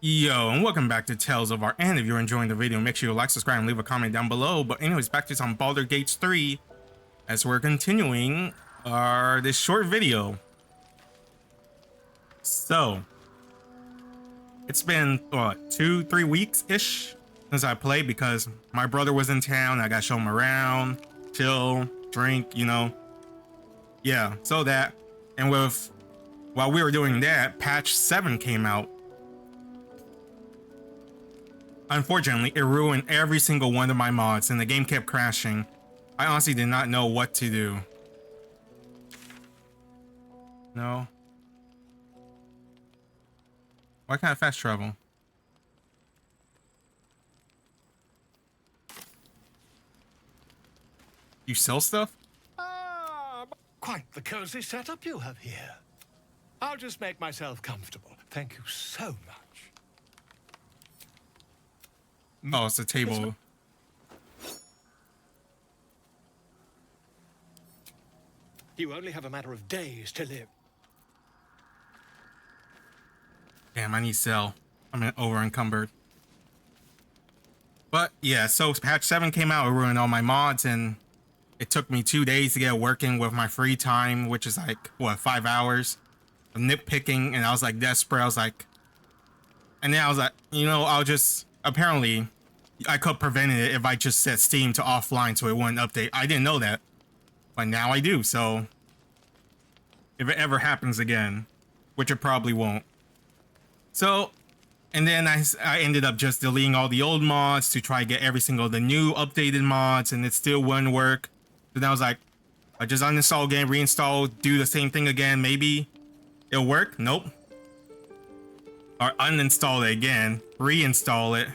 Yo, and welcome back to Tales of Art. And if you're enjoying the video, make sure you like, subscribe, and leave a comment down below. But anyways, back to some Baldur Gates 3 as we're continuing this short video. So, it's been, what, 2-3 weeks-ish since I played because my brother was in town. I got to show him around, chill, drink, you know. Yeah, so that. And while we were doing that, patch 7 came out. Unfortunately, it ruined every single one of my mods and the game kept crashing. I honestly did not know what to do. No. Why can't I fast travel? You sell stuff? Ah, quite the cozy setup you have here. I'll just make myself comfortable. Thank you so much. Oh, it's a table. You only have a matter of days to live. Damn, I need sell. I'm over encumbered. But yeah, so patch 7 came out, it ruined all my mods, and it took me 2 days to get working with my free time, which is like, what, 5 hours of nitpicking, and I was like desperate. I was like, and then I was like, you know, apparently I could prevent it if I just set Steam to offline so it wouldn't update. I didn't know that, but now I do. So if it ever happens again, which it probably won't. So, and then I ended up just deleting all the old mods to try to get every single the new updated mods, and it still wouldn't work. So then I was like, I just uninstall again, reinstall, do the same thing again. Maybe it'll work. Nope. Or uninstall it again, reinstall it,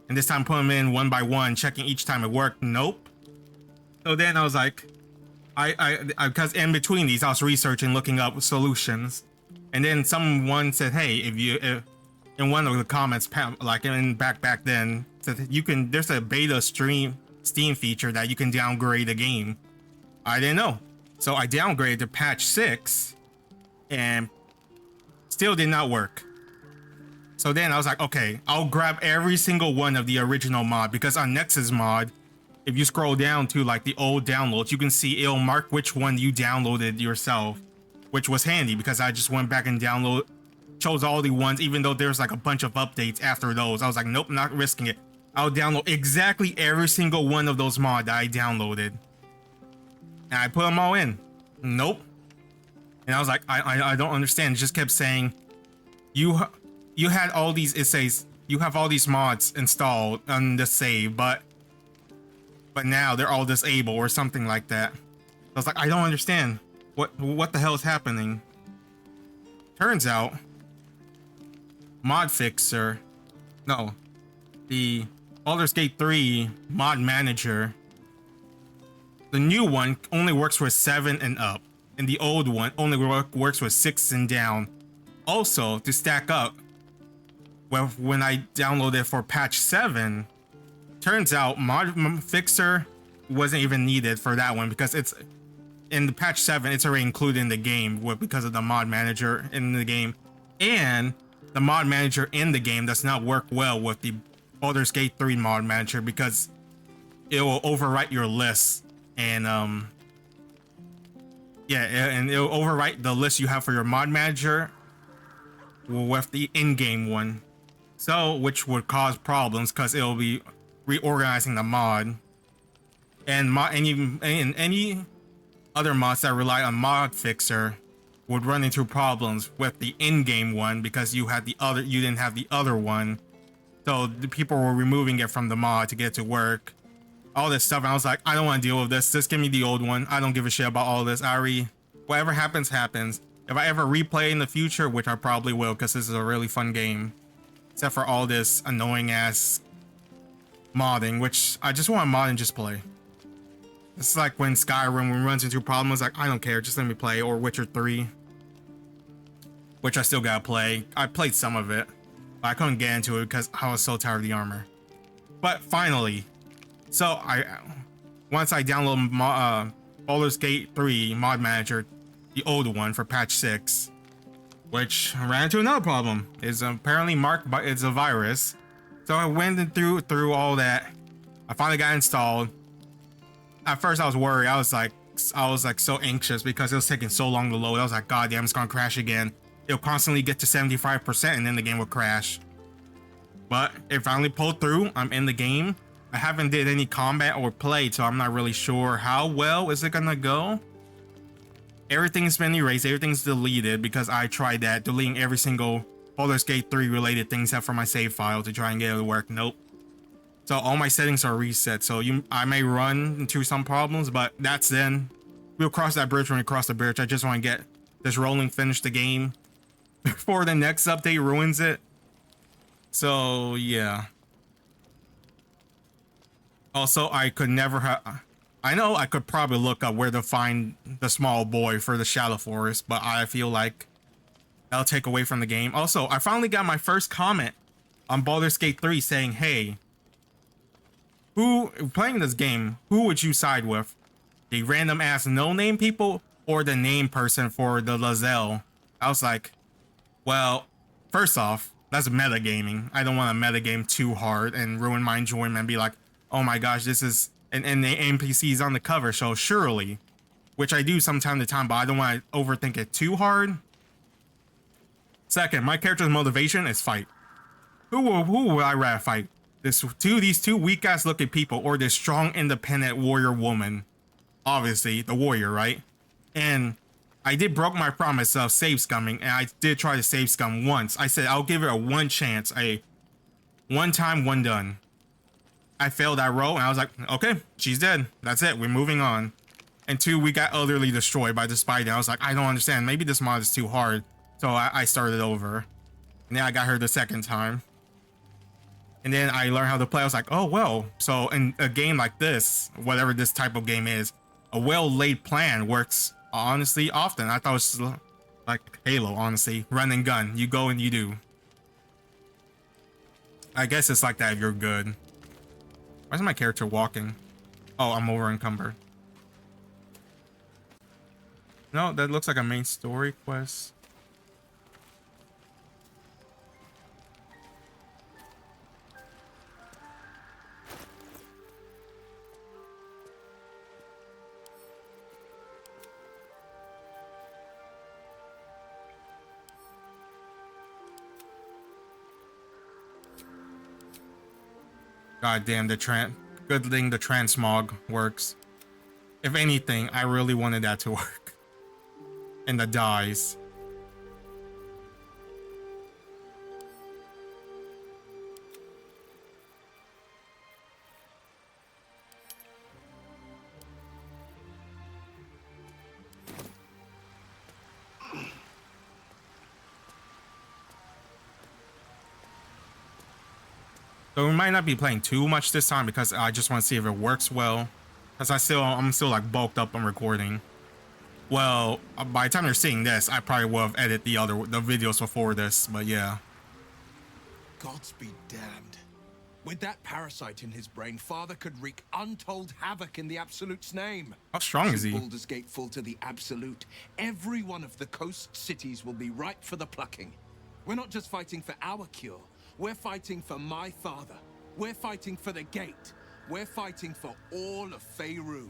and this time put them in one by one, checking each time it worked. Nope. So then I was like, because in between these I was researching, looking up solutions, and then someone said, hey, if in one of the comments, like in back then, said there's a beta Steam feature that you can downgrade the game. I didn't know, so I downgraded to patch 6 and still did not work. So then I was like, okay, I'll grab every single one of the original mod, because on Nexus mod, if you scroll down to like the old downloads, you can see it'll mark which one you downloaded yourself, which was handy because I just went back and chose all the ones, even though there's like a bunch of updates after those. I was like, nope, not risking it. I'll download exactly every single one of those mods that I downloaded. And I put them all in. Nope. And I was like, I don't understand. It just kept saying, you had all these, it says, you have all these mods installed on the save, but now they're all disabled or something like that. I was like, I don't understand. What the hell is happening? Turns out, Mod Fixer, no, the Baldur's Gate 3 Mod Manager, the new one only works with 7 and up, and the old one only works with 6 and down. Also, to stack up, when I downloaded it for patch 7, turns out Mod Fixer wasn't even needed for that one, because it's in the patch 7, it's already included in the game because of the mod manager in the game, and the mod manager in the game does not work well with the Baldur's Gate 3 mod manager because it will overwrite your list, and yeah, and it'll overwrite the list you have for your mod manager with the in-game one, so which would cause problems because it'll be reorganizing the mod, and any other mods that rely on Mod Fixer would run into problems with the in-game one because you didn't have the other one, so the people were removing it from the mod to get it to work. All this stuff, and I was like, I don't want to deal with this. Just give me the old one. I don't give a shit about all this. Whatever happens, happens. If I ever replay in the future, which I probably will, because this is a really fun game, except for all this annoying ass modding, which I just want to mod and just play. It's like when Skyrim runs into problems, like, I don't care, just let me play. Or Witcher 3, which I still gotta play. I played some of it, but I couldn't get into it because I was so tired of the armor. But finally, so once I download Baldur's Gate 3 Mod Manager, the old one for patch 6, which ran into another problem. It's apparently marked by it's a virus. So I went through all that. I finally got installed. At first I was worried. I was like so anxious because it was taking so long to load. I was like, God damn, it's gonna crash again. It'll constantly get to 75% and then the game will crash. But it finally pulled through. I'm in the game. I haven't did any combat or play, so I'm not really sure how well is it gonna go. Everything's been erased, everything's deleted because I tried that, deleting every single Baldur's Gate 3 related things except for my save file to try and get it to work. Nope. So all my settings are reset. So I may run into some problems, but that's then. We'll cross that bridge when we cross the bridge. I just want to get this rolling, finish the game before the next update ruins it. So yeah. Also, I could never have. I know I could probably look up where to find the small boy for the Shadow Forest, but I feel like that'll take away from the game. Also, I finally got my first comment on Baldur's Gate 3 saying, hey, playing this game, who would you side with? The random ass no-name people or the name person for the Lazelle? I was like, well, first off, that's metagaming. I don't want to metagame too hard and ruin my enjoyment and be like, oh my gosh, this is... And the NPC's on the cover, so surely. Which I do from time to time, but I don't want to overthink it too hard. Second, my character's motivation is fight. Who would I rather fight? These two weak-ass looking people or this strong, independent warrior woman? Obviously, the warrior, right? And I did broke my promise of save scumming, and I did try to save scum once. I said I'll give it a one chance, a one time, one done. I failed that roll, and I was like, okay, she's dead. That's it. We're moving on. And two, we got utterly destroyed by the spider. I was like, I don't understand. Maybe this mod is too hard. So I started over. And then I got her the second time. And then I learned how to play. I was like, oh, well. So in a game like this, whatever this type of game is, a well-laid plan works, honestly, often. I thought it was like Halo, honestly. Run and gun. You go and you do. I guess it's like that if you're good. Why is my character walking? Oh, I'm over encumbered. No, that looks like a main story quest. God damn, good thing the transmog works. If anything, I really wanted that to work. And the dies. So we might not be playing too much this time because I just want to see if it works well. Because I'm still like bulked up on recording. Well, by the time you're seeing this, I probably will have edited the videos before this, but yeah. Gods be damned. With that parasite in his brain, Father could wreak untold havoc in the Absolute's name. How strong is he? Baldur's Gate full to the Absolute. Every one of the coast cities will be ripe for the plucking. We're not just fighting for our cure. We're fighting for my father. We're fighting for the gate. We're fighting for all of Faerun.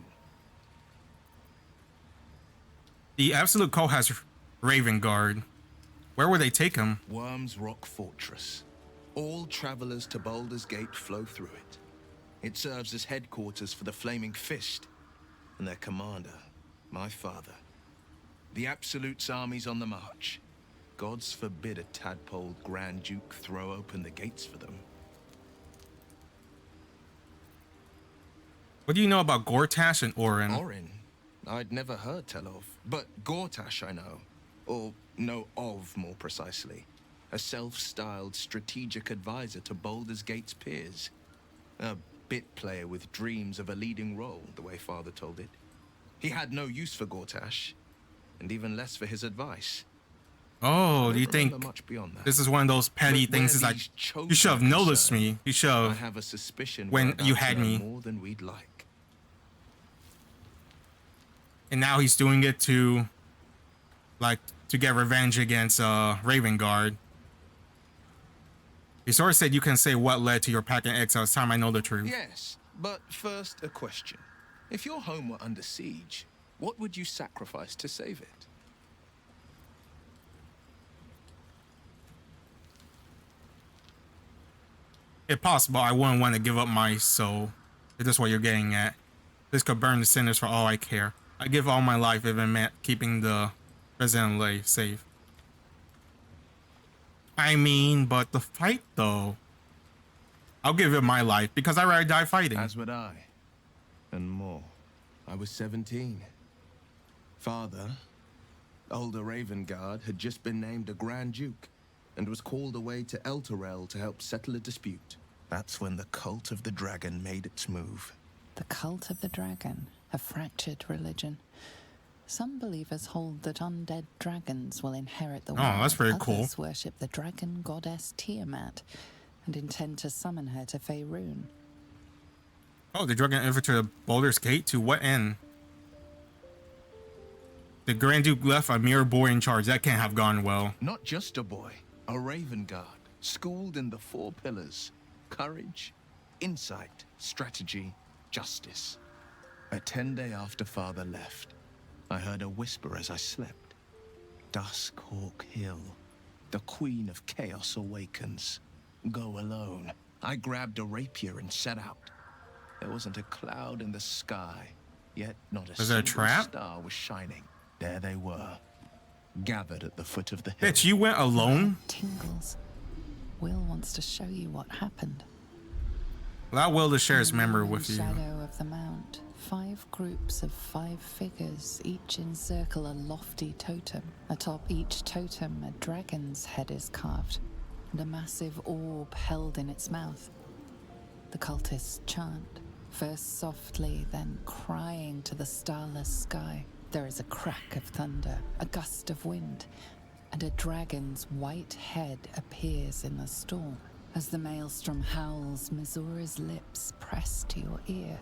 The Absolute Cult has Raven Guard. Where would they take him? Worm's Rock Fortress. All travelers to Baldur's Gate flow through it. It serves as headquarters for the Flaming Fist and their commander, my father. The Absolute's army's on the march. Gods forbid a tadpole Grand Duke throw open the gates for them. What do you know about Gortash and Orin? Orin? I'd never heard tell of. But Gortash I know. Or know of, more precisely. A self-styled strategic advisor to Baldur's Gate's peers. A bit player with dreams of a leading role, the way Father told it. He had no use for Gortash, and even less for his advice. Oh, do you think this is one of those petty things? It's like, you should have noticed me. You should have. I have a suspicion when you had me. More than we'd like. And now he's doing it to, like, to get revenge against Raven Guard. The source said you can say what led to your pack in exile. It's time I know the truth. Yes, but first a question. If your home were under siege, what would you sacrifice to save it? If possible, I wouldn't want to give up my soul. If that's what you're getting at. This could burn the sinners for all I care. I give all my life if it meant keeping the Resident safe. I mean, but the fight though. I'll give it my life because I'd rather die fighting. As would I. And more. I was 17. Father, older Raven Guard, had just been named a Grand Duke and was called away to Elturel to help settle a dispute. That's when the cult of the dragon made its move. The cult of the dragon, a fractured religion. Some believers hold that undead dragons will inherit the world. Oh, that's very cool. Others worship the dragon goddess Tiamat and intend to summon her to Faerun. Oh, the dragon entered to Baldur's Gate? To what end? The Grand Duke left a mere boy in charge. That can't have gone well. Not just a boy, a Raven Guard, schooled in the 4 pillars: courage, insight, strategy, justice. A 10-day after Father left, I heard a whisper as I slept. Duskhawk Hill, the Queen of Chaos awakens. Go alone. I grabbed a rapier and set out. There wasn't a cloud in the sky, yet not a single star was shining. There they were, gathered at the foot of the hill. Bitch, you went alone? Tingles. Will wants to show you what happened. Allow Will to share his memory with you. Shadow of the Mount. 5 groups of 5 figures, each encircle a lofty totem. Atop each totem, a dragon's head is carved, and a massive orb held in its mouth. The cultists chant, first softly, then crying to the starless sky. There is a crack of thunder, a gust of wind, and a dragon's white head appears in the storm. As the maelstrom howls, Missoura's lips press to your ear.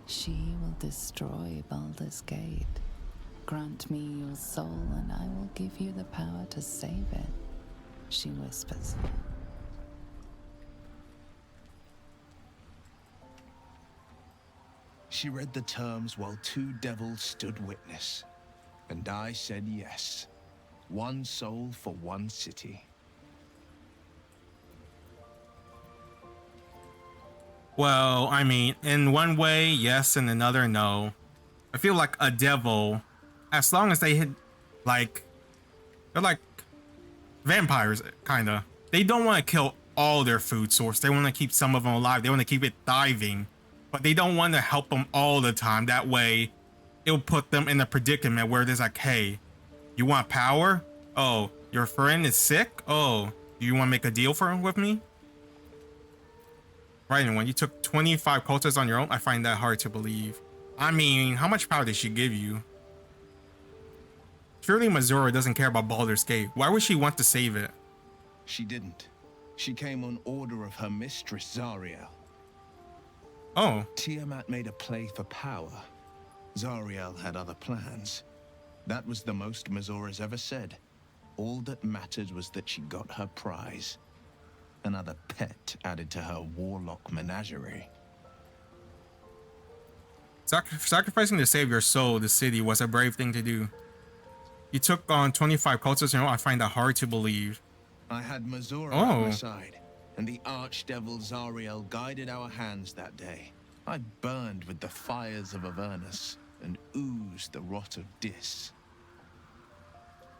She will destroy Baldur's Gate. Grant me your soul and I will give you the power to save it, she whispers. She read the terms while 2 devils stood witness. And I said yes. 1 soul for 1 city. Well, I mean, in one way, yes, in another, no. I feel like a devil, as long as they hit, like, they're like vampires, kinda. They don't want to kill all their food source. They want to keep some of them alive. They want to keep it thriving. But they don't want to help them all the time. That way, it'll put them in a predicament where there's like, hey, you want power? Oh, your friend is sick? Oh, do you want to make a deal with me? Right, and when you took 25 cultists on your own, I find that hard to believe. I mean, how much power did she give you? Surely Missoura doesn't care about Baldur's Gate. Why would she want to save it? She didn't. She came on order of her mistress, Zariel. Oh. Tiamat made a play for power. Zariel had other plans. That was the most Missoura's ever said. All that mattered was that she got her prize. Another pet added to her warlock menagerie. Sacrificing to save your soul, the city, was a brave thing to do. You took on 25 cultists, I find that hard to believe. I had Missoura at my side, and the archdevil Zariel guided our hands that day. I burned with the fires of Avernus and oozed the rot of Dis.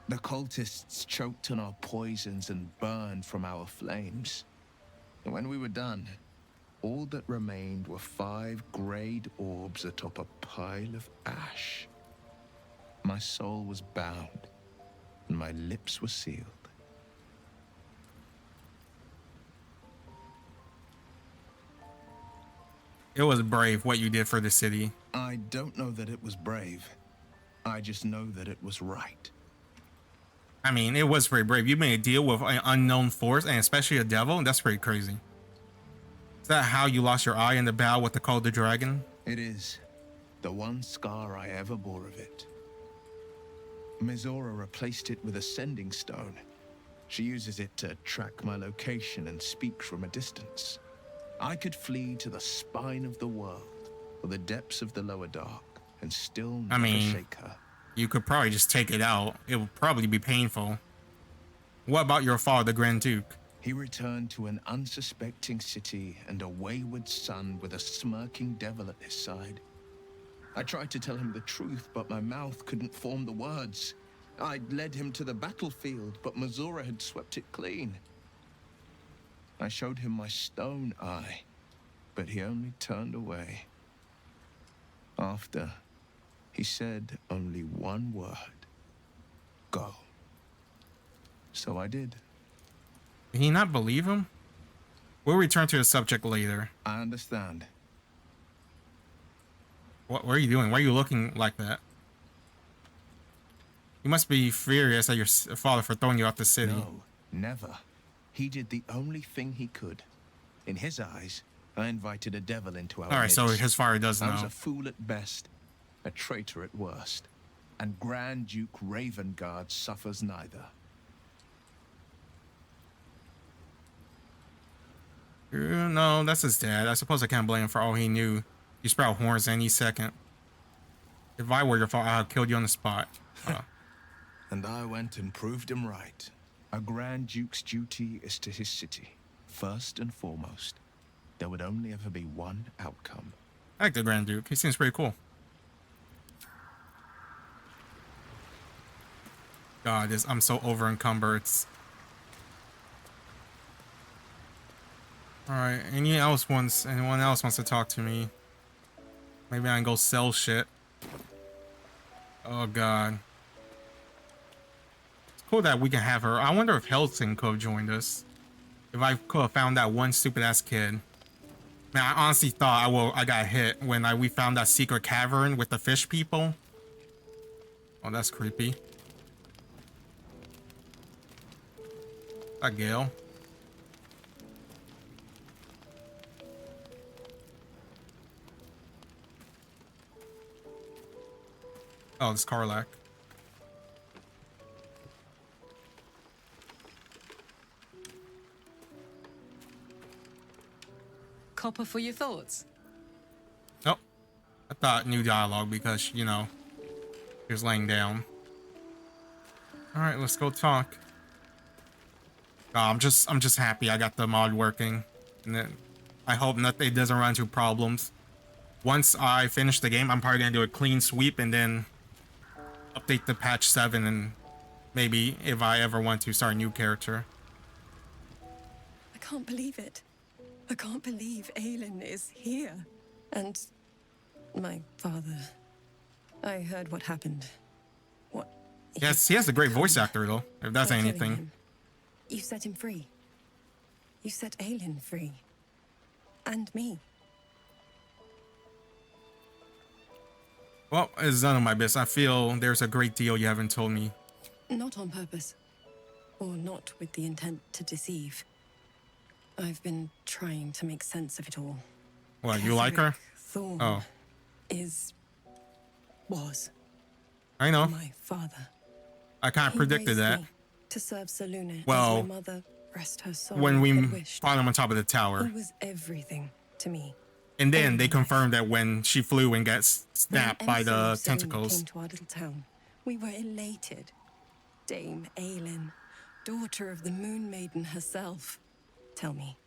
The cultists choked on our poisons and burned from our flames. And when we were done, all that remained were 5 grayed orbs atop a pile of ash. My soul was bound, and my lips were sealed. It was brave what you did for the city. I don't know that it was brave. I just know that it was right. I mean, it was pretty brave. You made a deal with an unknown force, and especially a devil. That's pretty crazy. Is that how you lost your eye in the battle with the Call of the Dragon? It is. The one scar I ever bore of it. Mizora replaced it with a sending stone. She uses it to track my location and speak from a distance. I could flee to the spine of the world or the depths of the lower dark and still never shake her. You could probably just take it out. It would probably be painful. What about your father, the Grand Duke? He returned to an unsuspecting city and a wayward son with a smirking devil at his side. I tried to tell him the truth, but my mouth couldn't form the words. I'd led him to the battlefield, but Mizora had swept it clean. I showed him my stone eye, but he only turned away. After, he said only one word. Go. So I did. Did he not believe him? We'll return to the subject later. I understand. What are you doing? Why are you looking like that? You must be furious at your father for throwing you off the city. No, never. He did the only thing he could. In his eyes, I invited a devil into our midst. Alright, so his father does know. I was a fool at best, a traitor at worst. And Grand Duke Ravengard suffers neither. No, that's his dad. I suppose I can't blame him for all he knew. You sprout horns any second. If I were your father, I'd have killed you on the spot. And I went and proved him right. A Grand Duke's duty is to his city, first and foremost. There would only ever be one outcome. I like the Grand Duke. He seems pretty cool. God, I'm so over encumbered. Alright, anyone else wants to talk to me? Maybe I can go sell shit. Oh god. It's cool that we can have her. I wonder if Helsing could have joined us. If I could have found that one stupid ass kid. Man, I honestly thought I got hit when we found that secret cavern with the fish people. Oh, that's creepy. That Gale. Oh, it's Karlak. Copper for your thoughts? Oh, I thought new dialogue because, you know, he was laying down. All right, let's go talk. Oh, I'm just happy I got the mod working, and then I hope it doesn't run into problems. Once I finish the game, I'm probably gonna do a clean sweep and then update the patch 7, and maybe if I ever want to start a new character. I can't believe it. I can't believe Aelin is here. And my father. I heard what happened. What? Yes, he has a great voice actor though, if that's By killing anything. him, you set him free. You set Aelin free. And me. Well, it's none of my business. I feel there's a great deal you haven't told me. Not on purpose. Or not with the intent to deceive. I've been trying to make sense of it all. What, you like her? Thorn Oh. was I know. my father. I kind of He predicted raised that. me to serve Salune Well, as my mother, rest her soul, When we had wished. found him on top of the tower. He was everything to me. And then they Everything. confirmed that when she flew and got snapped When by the Emissary Salune tentacles. came to our little town, we were elated. Dame Aelin, daughter of the Moon Maiden herself. Tell me,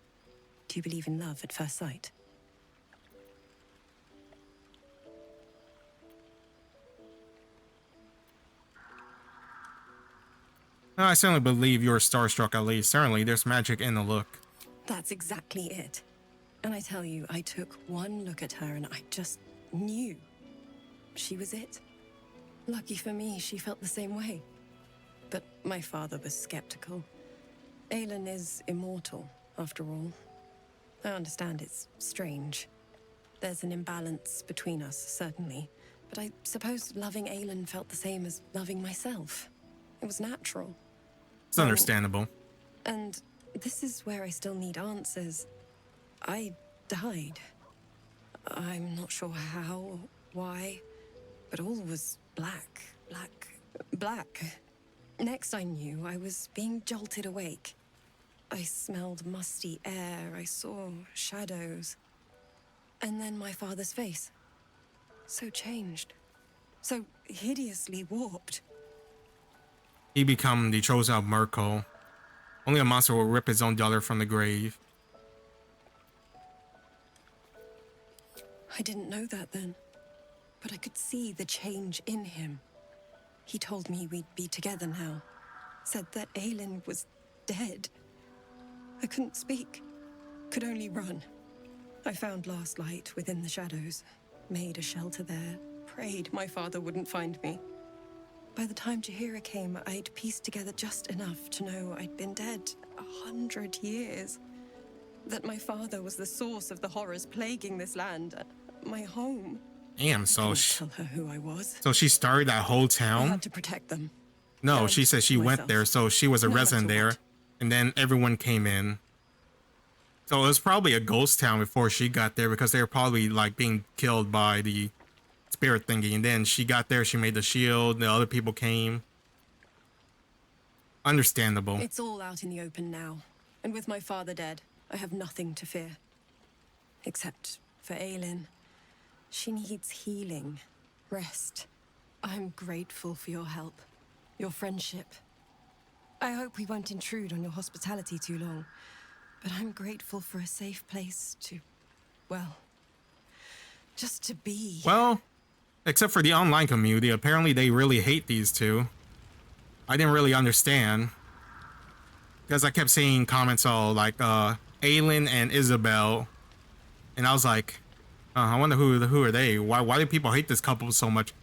do you believe in love at first sight? I certainly believe you're starstruck at least. Certainly, there's magic in the look. That's exactly it. And I tell you, I took one look at her and I just knew. She was it. Lucky for me, she felt the same way. But my father was skeptical. Aelin is immortal, after all. I understand it's strange. There's an imbalance between us, certainly. But I suppose loving Aelin felt the same as loving myself. It was natural. It's understandable. And this is where I still need answers. I died. I'm not sure how, why, but all was black, black. Next I knew, I was being jolted awake. I smelled musty air, I saw shadows. And then my father's face. So changed. So hideously warped. He become the chosen of Merkel. Only a monster will rip his own daughter from the grave. I didn't know that then. But I could see the change in him. He told me we'd be together now. Said that Aelin was dead. I couldn't speak. Could only run. I found last light within the shadows. Made a shelter there. Prayed my father wouldn't find me. By the time Jahira came, I'd pieced together just enough to know I'd been dead 100 years. That my father was the source of the horrors plaguing this land. My home. Damn, so Tell her who I was. so she started that whole I town? had to protect them. No, And she said she went myself. there, so she was a No matter resident there, what. and then everyone came in. So it was probably a ghost town before she got there because they were probably like being killed by the spirit thingy. And then she got there, she made the shield, the other people came. Understandable. It's all out in the open now. And with my father dead, I have nothing to fear. Except for Aelin. She needs healing, rest. I'm grateful for your help, your friendship. I hope we won't intrude on your hospitality too long. But I'm grateful for a safe place to, well, just to be. Well, except for the online community, apparently they really hate these two. I didn't really understand. Because I kept seeing comments all like, Aelin and Isabel. And I was like, I wonder who are they? Why do people hate this couple so much?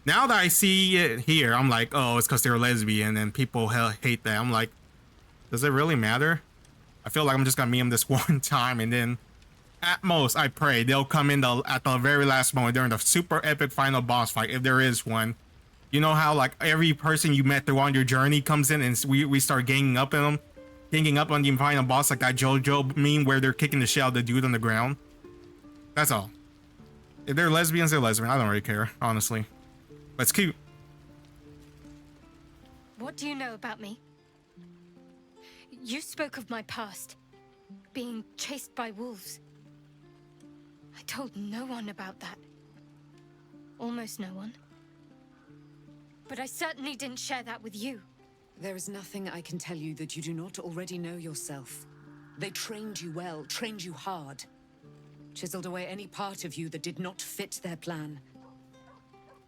Now that I see it here, I'm like, oh, it's because they're lesbian and people hate that. I'm like, does it really matter? I feel like I'm just gonna meet them this one time, and then at most, I pray they'll come in at the very last moment during the super epic final boss fight, if there is one. You know how like every person you met throughout your journey comes in and we start ganging up on them, ganging up on the final boss, like that JoJo meme where they're kicking the shit out of the dude on the ground. That's all. If they're lesbians, they're lesbian. I don't really care, honestly. But it's cute. What do you know about me? You spoke of my past, being chased by wolves. I told no one about that. Almost no one. But I certainly didn't share that with you. There is nothing I can tell you that you do not already know yourself. They trained you well, trained you hard. Chiseled away any part of you that did not fit their plan.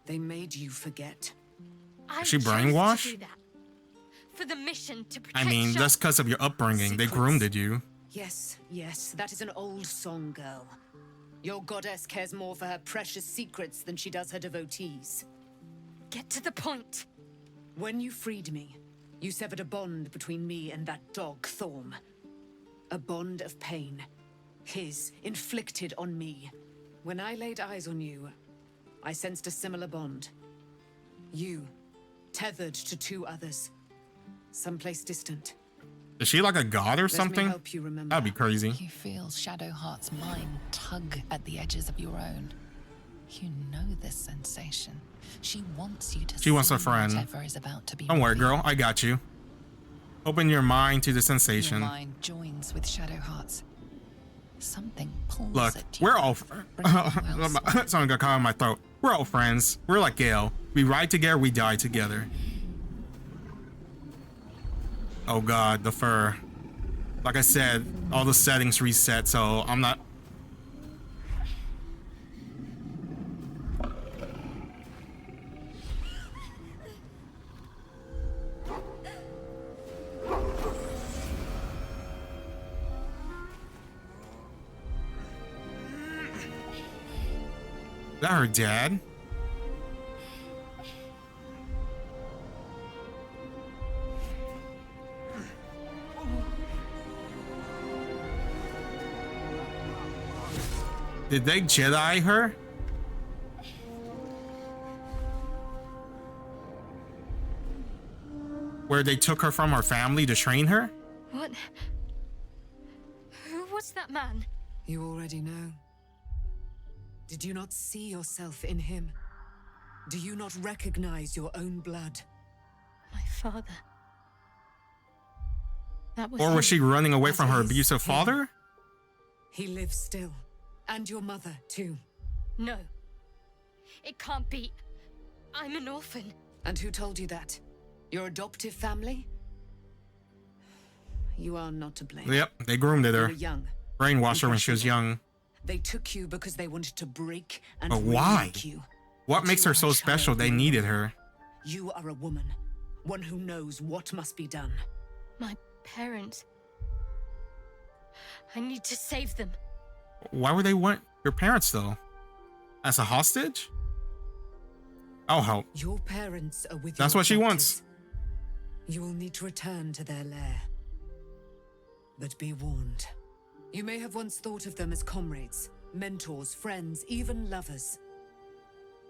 They made you forget. I Is she chose brainwashed? to do that. For the mission to protect I mean, that's because of your upbringing. They groomed you. Yes, yes, that is an old song, girl. Your goddess cares more for her precious secrets than she does her devotees. Get to the point. When you freed me, you severed a bond between me and that dog, Thorm. A bond of pain. His, inflicted on me. When I laid eyes on you, I sensed a similar bond. You, tethered to two others. Someplace distant. Is she like a god or Let me something? help you remember. That'd be crazy. You feel Shadowheart's mind tug at the edges of your own. You know this sensation. She wants you to She wants a see friend. whatever is about to be Don't worry, revealed. girl. I got you. Open your mind to the Your sensation. mind joins with Shadowheart's. Something pulls Look, at you. we're all. bringing you elsewhere. Something got caught in my throat. We're all friends. We're like Gale. We ride together, we die together. Oh god, the fur. Like I said, all the settings reset, so I'm not. Is that her dad? Did they Jedi her? Where they took her from her family to train her? What? Who was that man? You already know. Did you not see yourself in him? Do you not recognize your own blood? father. That was Or was him. she running away That from her is abusive him. father? He lives still. And your mother, too. No. It can't be. I'm an orphan. And who told you that? Your adoptive family? You are not to blame. Yep, they groomed You her. were young. Brainwashed her when she was young. They took you because they wanted to break and But why? remake you. What But makes you her are so a special child they now. needed her? You are a woman. One who knows what must be done. My parents. I need to save them. Why would they want your parents though? As a hostage? I'll help. Your parents are with That's your what she adopters. wants. You will need to return to their lair. But be warned. You may have once thought of them as comrades, mentors, friends, even lovers.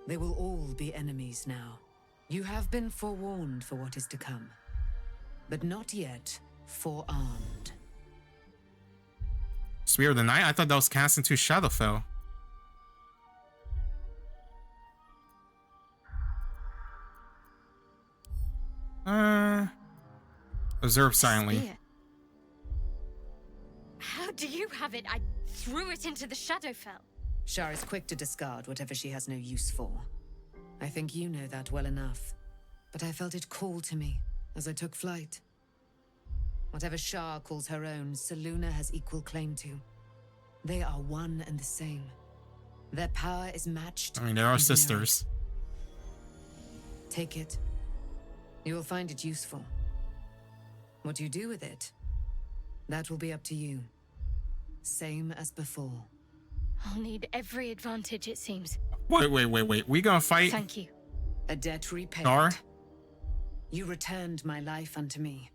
They will all be enemies now. You have been forewarned for what is to come, but not yet forearmed. Spear of the Night? I thought that was cast into Shadowfell. Observe silently. Spear. How do you have it? I threw it into the Shadowfell. Shar is quick to discard whatever she has no use for. I think you know that well enough. But I felt it call to me as I took flight. Whatever Shar calls her own, Selûne has equal claim to. They are one and the same. Their power is matched. I mean, they are and sisters. mirrored. Take it. You will find it useful. What you do with it, that will be up to you. Same as before. I'll need every advantage, it seems. Wait. We gonna fight? Thank you. A debt repaid. Shar? You returned my life unto me.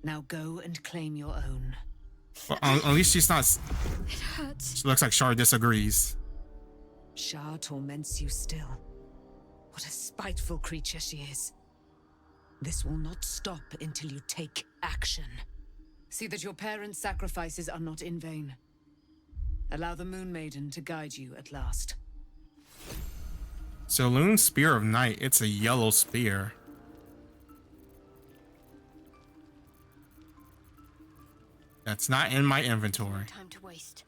Now go and claim your own. Well, at least she's not. It hurts. She looks like Shar disagrees. Shar torments you still. What a spiteful creature she is. This will not stop until you take action. See that your parents' sacrifices are not in vain. Allow the Moon Maiden to guide you at last. Selûne's Spear of Night. It's a yellow spear. That's not in my inventory. Time to waste.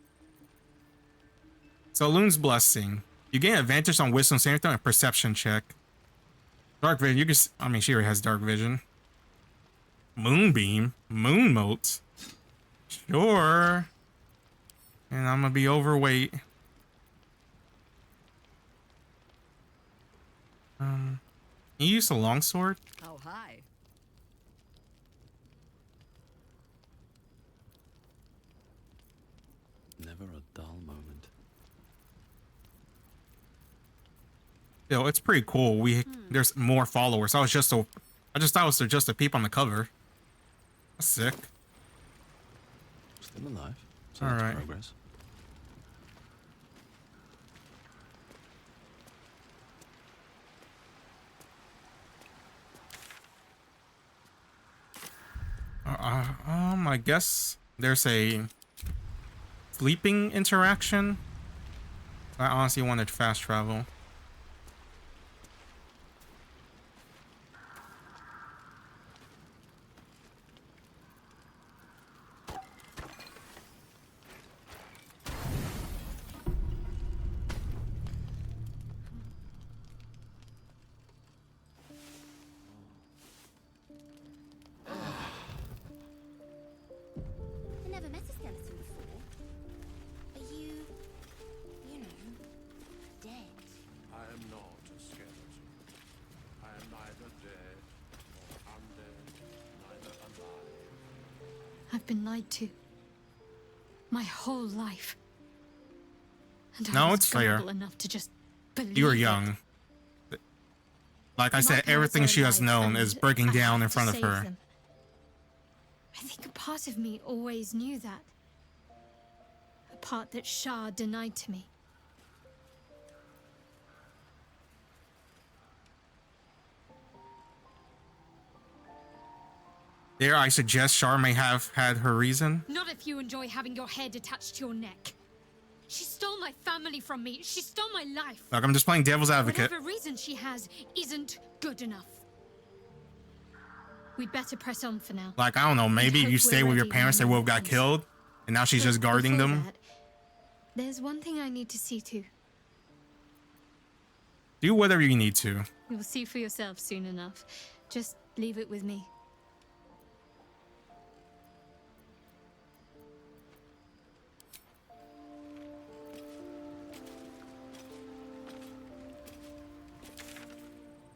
Selûne's Blessing. You gain advantage on Wisdom saving throw and Perception check. Dark Vision. You can. I mean, she already has Dark Vision. Moonbeam. Moon Motes. Sure. And I'm gonna be overweight. Can you use a longsword? Oh, hi. Never a dull moment. Yo, it's pretty cool. There's more followers. I just thought it was just a peep on the cover. That's sick. Still alive. So All that's right. progress. I guess there's a sleeping interaction. I honestly wanted fast travel. I never met a skeleton before. Are you know, dead? I am not a skeleton. I am neither dead nor undead, neither alive. I've been lied to. My whole life. And No, I was it's fair. gullible enough to just believe You were it. young. Like I My said, parents everything are she has alive, known and is breaking I down in have to front of save her. them. I think a part of me always knew that. A part that Shah denied to me. Dare I suggest Shar may have had her reason? Not if you enjoy having your head attached to your neck. She stole my family from me. She stole my life. Look, I'm just playing devil's advocate. Whatever reason she has isn't good enough. Like, I'm just playing devil's advocate. Whatever reason she has isn't good enough. Like, I'm just playing devil's advocate. I think a part of me always knew that. A part that Shah denied to me. We'd better press on for now. Like, I don't know, maybe if you stay with your parents, they would have got killed, and now she's just guarding Before them. that, there's one thing I need to see to. Do whatever you need to. You'll see for yourself soon enough. Just leave it with me.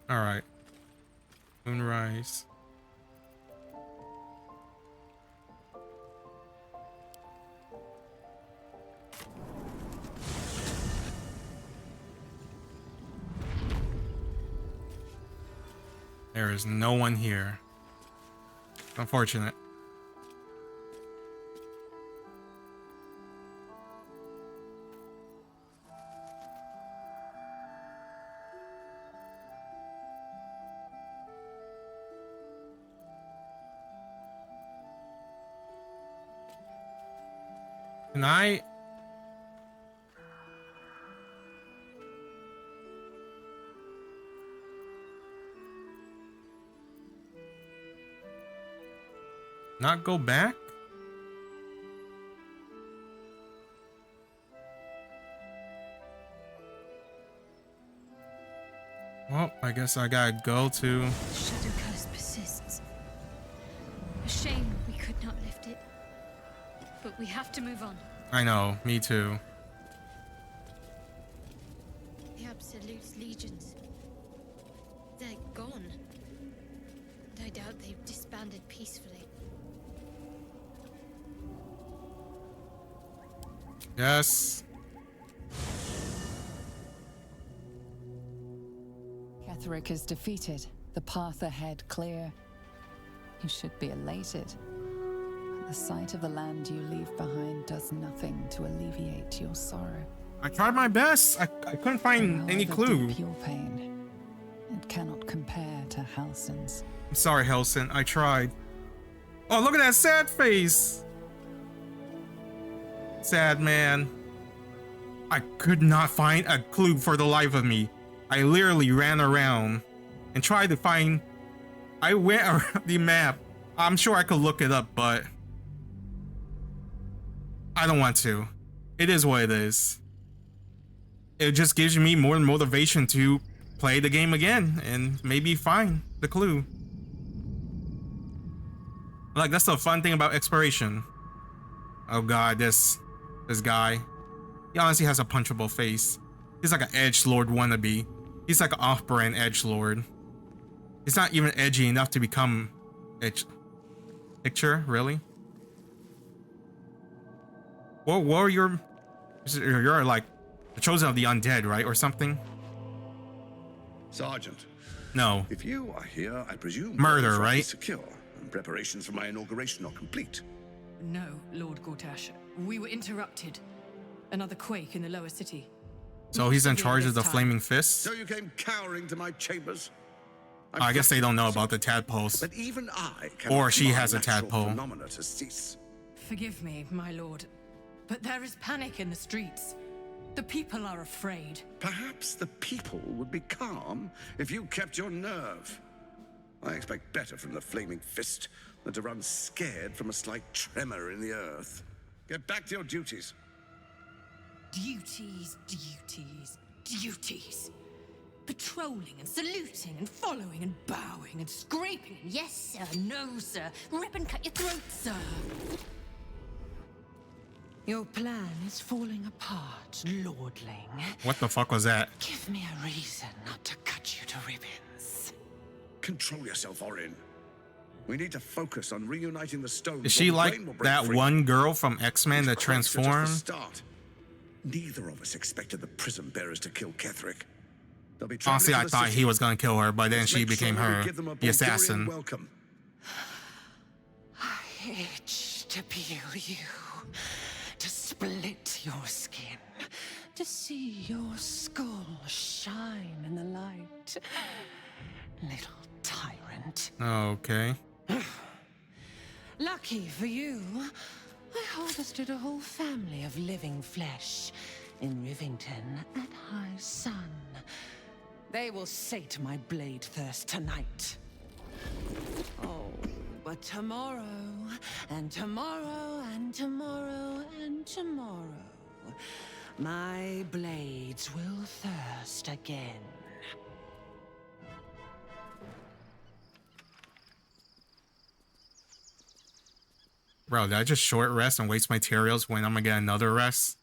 All right. Moonrise. There is no one here. Unfortunate. Can I? Not go back? Well, I guess I gotta go to... The shadow curse persists. A shame we could not lift it. But we have to move on. I know, me too. The Absolute's legions. They're gone. And I doubt they've disbanded peacefully. Yes. Ketheric is defeated, the path ahead clear. You should be elated. But the sight of the land you leave behind does nothing to alleviate your sorrow. I tried my best. I couldn't find any clue. Deep your pain. It cannot compare to Halsin's. I'm sorry, Helson. I tried. Oh, look at that sad face. Sad man. I could not find a clue for the life of me. I literally ran around and tried to find... I went around the map. I'm sure I could look it up, but... I don't want to. It is what it is. It just gives me more motivation to play the game again and maybe find the clue. Like, that's the fun thing about exploration. Oh god, this guy. He honestly has a punchable face. He's like an edgelord wannabe. He's like an off-brand edgelord. He's not even edgy enough to become edge. Picture, really? What are your... You're like the chosen of the undead, right? Or something? Sergeant. No. If you are here, I presume... Murder, the front is right? Secure, and preparations for my inauguration are complete. No, Lord Gortash. We were interrupted. Another quake in the lower city. So he's in charge of the This time. flaming fists? So you came cowering to my chambers? I guess they don't know about the tadpoles. But even I Or cannot she command has a natural tadpole. phenomena to cease. Forgive me, my lord, but there is panic in the streets. The people are afraid. Perhaps the people would be calm if you kept your nerve. I expect better from the flaming fist than to run scared from a slight tremor in the earth. Get back to your duties. Duties, duties, duties. Patrolling and saluting and following and bowing and scraping. Yes, sir. No, sir. Rip and cut your throat, sir. Your plan is falling apart, lordling. What the fuck was that? Give me a reason not to cut you to ribbons. Control yourself, Orin. We need to focus on reuniting the stone. Is she before the like flame will break that free. one girl from X-Men that These quakes are just the transformed? start. Neither of us expected the prison bearers to kill Ketheric. They'll be Honestly, I traveling to the thought city. he was gonna kill her, but then Let's she make became sure we her, give them a the assassin. Bulgarian welcome. I itch to peel you, to split your skin, to see your skull shine in the light. Little tyrant. Okay. Lucky for you, I harvested a whole family of living flesh in Rivington at high sun. They will sate my blade thirst tonight. Oh, But tomorrow, and tomorrow, and tomorrow, and tomorrow, my blades will thirst again. Bro, did I just short rest and waste materials when I'm gonna get another rest?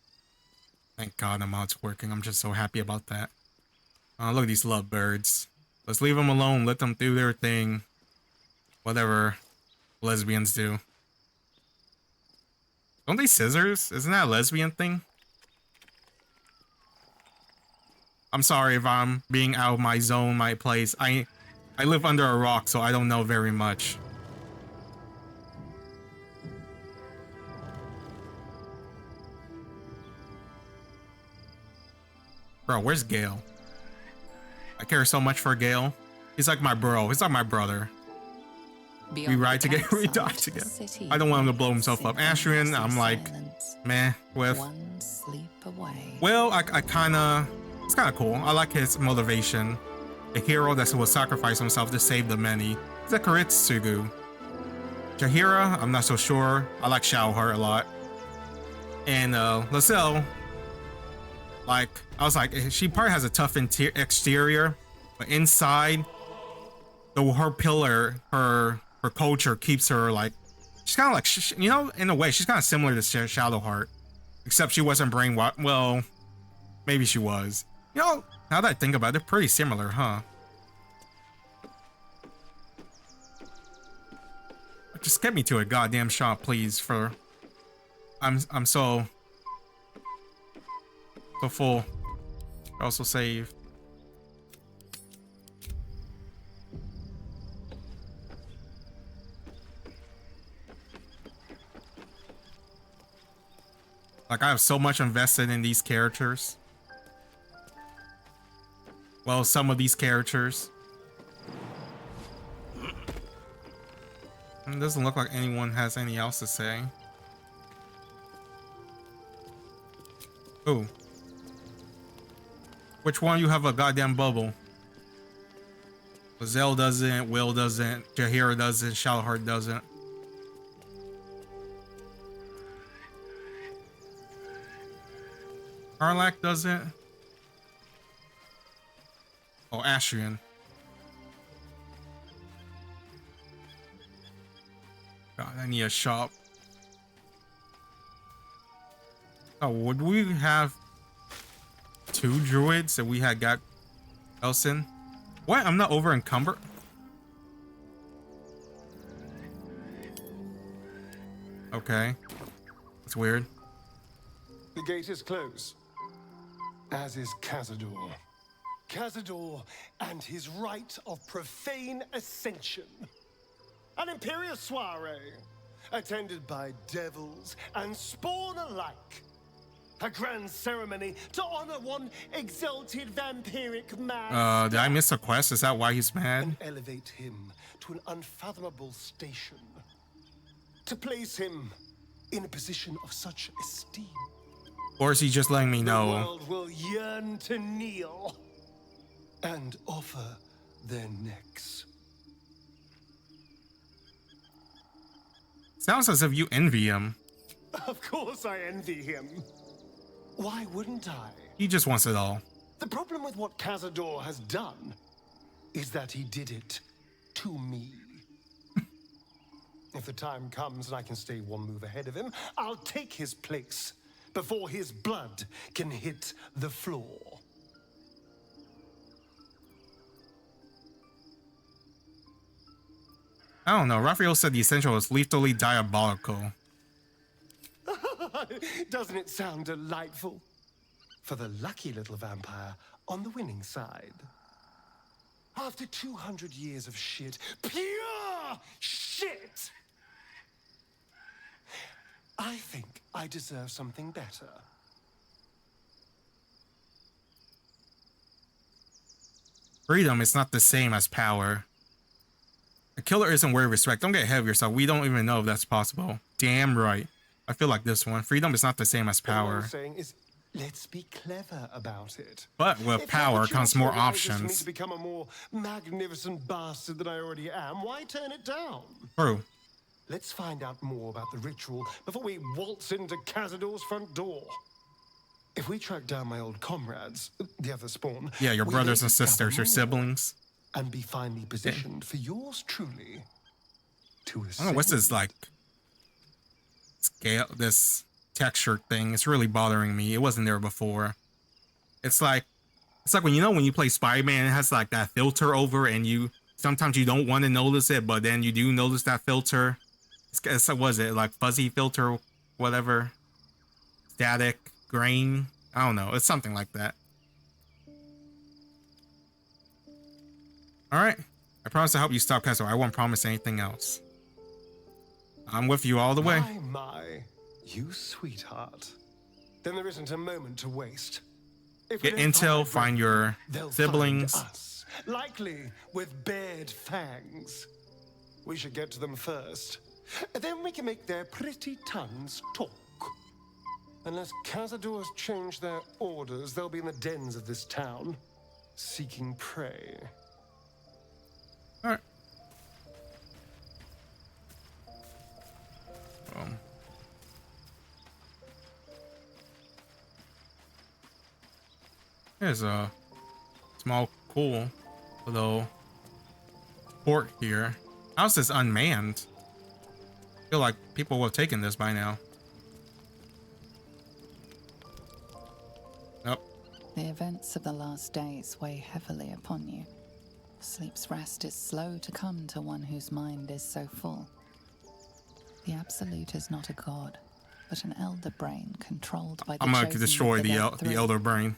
Thank God the mod's working. I'm just so happy about that. Look at these lovebirds. Let's leave them alone. Let them do their thing. Whatever lesbians do. Don't they scissors? Isn't that a lesbian thing? I'm sorry if I'm being out of my zone, my place. I live under a rock, so I don't know very much. Bro, where's Gale? I care so much for Gale. He's like my bro. He's like my brother. We ride together, we die together. I don't want him to blow himself up. Asrian, I'm like, meh, with. One sleep away. Well, I kinda, it's kinda cool. I like his motivation. A hero that will sacrifice himself to save the many. It's a Kuritsugu. Jahira, I'm not so sure. I like Shadowheart a lot. And Lacelle, like, I was like, she probably has a tough exterior, but inside, her pillar, her culture keeps her like, she's kind of like, you know, in a way, she's kind of similar to Shadowheart, except she wasn't brainwashed. Well, maybe she was. You know, now that I think about it, they're pretty similar, huh? Just get me to a goddamn shop, please. For I'm so full. Also save. Like, I have so much invested in these characters. Well, some of these characters. It doesn't look like anyone has anything else to say. Ooh. Which one you have a goddamn bubble? Zell doesn't, Will doesn't, Jahira doesn't, Shadowheart doesn't. Karlak doesn't. Oh, Asrian. God, I need a shop. Oh, would we have 2 druids that we had got else in? What? I'm not over encumbered? Okay. That's weird. The gate is closed, as is Cazador. Cazador and his rite of profane ascension. An imperial soiree, attended by devils and spawn alike. A grand ceremony to honor one exalted vampiric man. Did I miss a quest? Is that why he's mad? And elevate him to an unfathomable station. To place him in a position of such esteem. Or is he just letting me know? The world will yearn to kneel and offer their necks. Sounds as if you envy him. Of course I envy him. Why wouldn't I? He just wants it all. The problem with what Cazador has done is that he did it to me. If the time comes and I can stay one move ahead of him, I'll take his place before his blood can hit the floor. I don't know. Raphael said the essential was lethally diabolical. Doesn't it sound delightful? For the lucky little vampire on the winning side. After 200 years of shit, pure shit, I think I deserve something better. Freedom is not the same as power. A killer isn't worth respect. Don't get ahead of yourself. We don't even know if that's possible. Damn right. I feel like this one. Freedom is not the same as power. What I'm saying is, let's be clever about it. But with power comes more options. For me to become a more magnificent bastard than I already am, why turn it down? True. let's find out more about the ritual before we waltz into Cazador's front door. If we track down my old comrades, the other spawn... Yeah, your we brothers may and sisters, your discover more siblings. and be finally positioned for yours truly to I don't know what's this ascend. like scale, this texture thing. It's really bothering me. It wasn't there before. It's like when when you play Spider-Man, it has like that filter over, and you sometimes you don't want to notice it, but then you do notice that filter. It's what is it, like fuzzy filter, whatever, static, grain. I don't know. It's something like that. All right. I promise to help you stop Castle. I won't promise anything else. I'm with you all the way. My, you sweetheart. Then there isn't a moment to waste. If Get we don't intel, my find brother, your they'll siblings. find us, likely with bared fangs. We should get to them first. Then we can make their pretty tongues talk. Unless Cazador has changed their orders, they'll be in the dens of this town, seeking prey. All right. There's a small, cool little port here. How's this unmanned? I feel like people will have taken this by now. Nope. The events of the last days weigh heavily upon you. Sleep's rest is slow to come to one whose mind is so full. The Absolute is not a god, but an elder brain controlled by the I'm gonna chosen destroy of the Three. elder brain.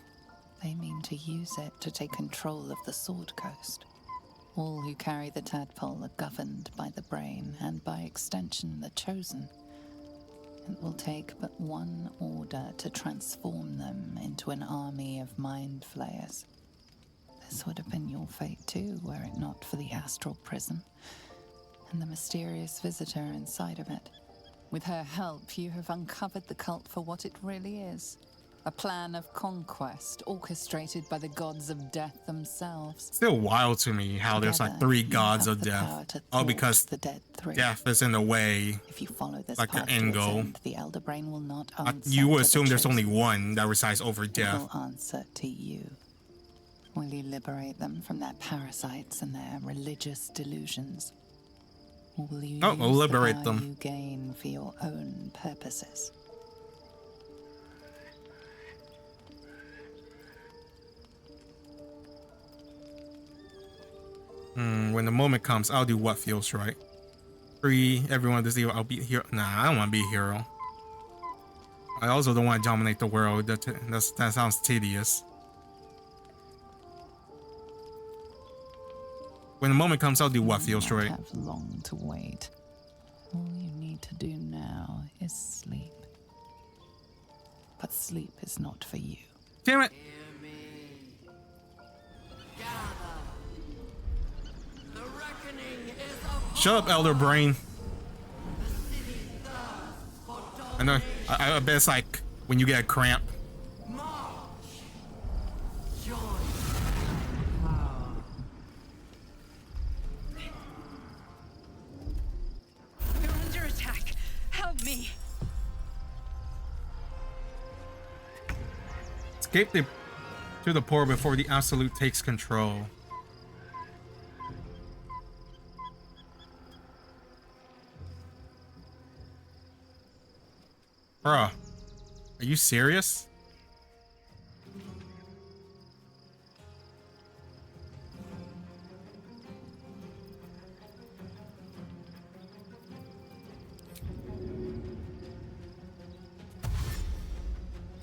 They mean to use it to take control of the Sword Coast. All who carry the tadpole are governed by the brain, and by extension the Chosen. It will take but one order to transform them into an army of mind flayers. This would have been your fate too, were it not for the astral prison and the mysterious visitor inside of it. With her help, you have uncovered the cult for what it really is. A plan of conquest orchestrated by the gods of death themselves. Still wild to me how there's like Together, 3 you gods have of the death. power to Oh, thwart because the dead three. death is in the way. If you follow this like the path end to its goal. end, the Elder Brain will not answer You would to the assume there's only Chosen. one that resides over It death. will answer to you. Will you liberate them from their parasites and their religious delusions? Or will you use liberate the power them. you gain for your own purposes? When the moment comes, I'll do what feels right. Free everyone to see. I'll be here. Nah, I don't want to be a hero. I also don't want to dominate the world. That sounds tedious. When the moment comes, I'll do what feels You right. have long to wait. All you need to do now is sleep. But sleep is not for you. Damn it! Shut up, Elder Brain. I know. I bet it's like when you get a cramp. We're under attack. Help me. Escape to the port before the Absolute takes control. Bruh, are you serious?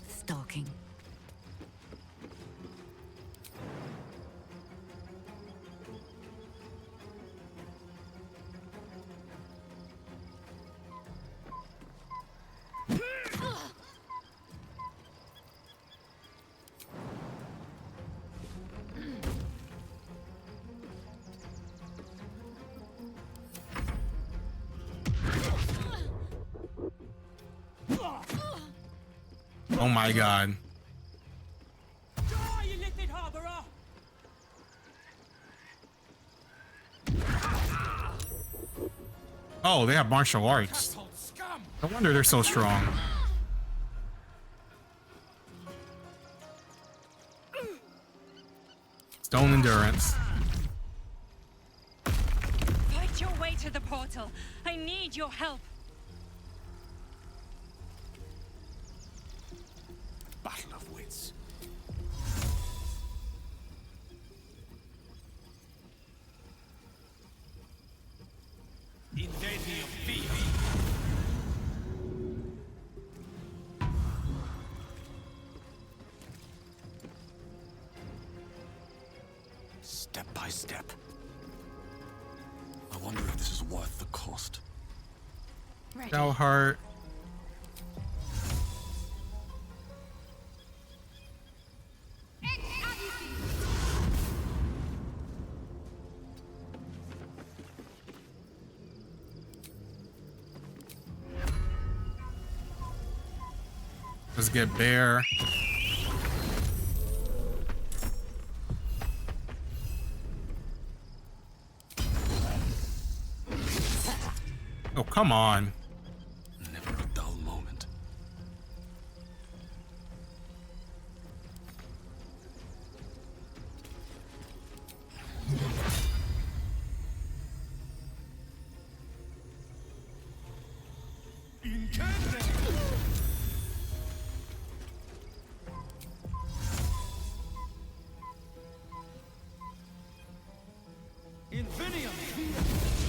Stalking. Oh my god. Oh, they have martial arts. No wonder they're so strong. Stone endurance. Fight your way to the portal. I need your help. Battle of wits. Invading fear. Step by step. I wonder if this is worth the cost. Right. Shellheart. Let's get Bear. Oh, come on. Never a dull moment.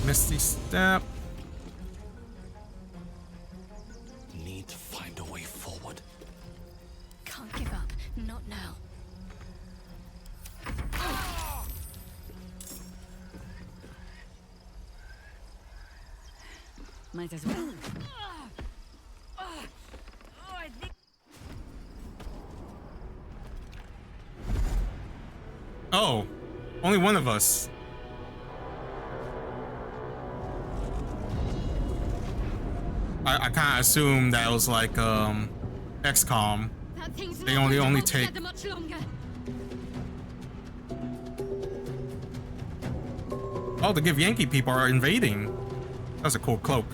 Misty Step. Need to find a way forward. Can't give up. Not now. Might as well. Oh, only one of us. I kind of assumed that it was like XCOM. That thing's They not only going to hold take. together much longer. Oh, the Give Yankee people are invading. That's a cool cloak.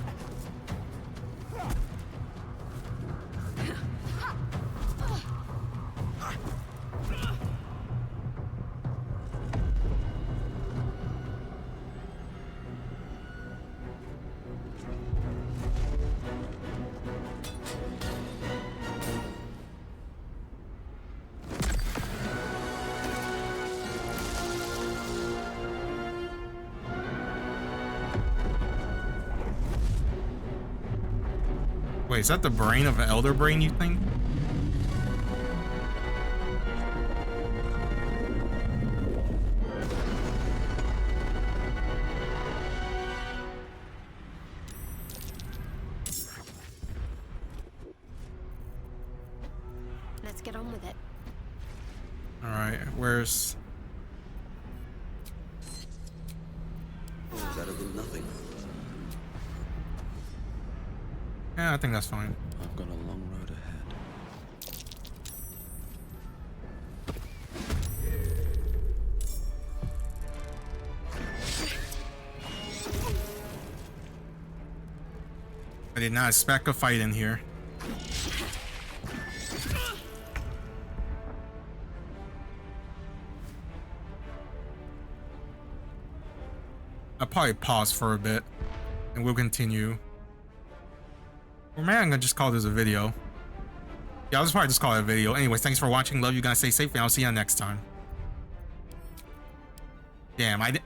Wait, is that the brain of an elder brain, you think? Let's get on with it. All right, where's... Better than nothing. Yeah, I think that's fine. I've got a long road ahead. I did not expect a fight in here. I'll probably pause for a bit and we'll continue. Or man, I'm gonna just call this a video. Yeah, I'll just probably just call it a video. Anyways, thanks for watching. Love you guys. Stay safe and I'll see you next time. Damn, I